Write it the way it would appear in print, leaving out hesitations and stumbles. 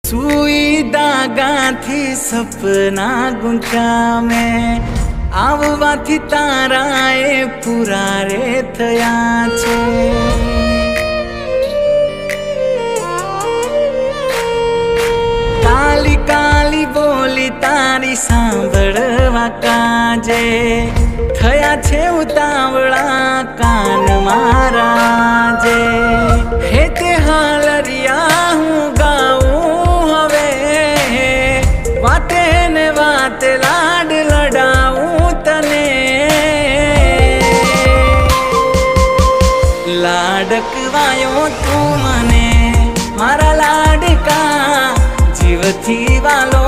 सुई दागा थी सपना गुंचा में आववाथी ताराए पूरा रे थया छे। काली काली बोली तारी सांभळवा काजे थया छे उतावळा कान मारा जे। हे ते हालरिया हूँ गाऊं हवे वाते ने वाते लाड लडाऊं तने। लाडकवायो तू मने मारा लाडका जीवथी वालो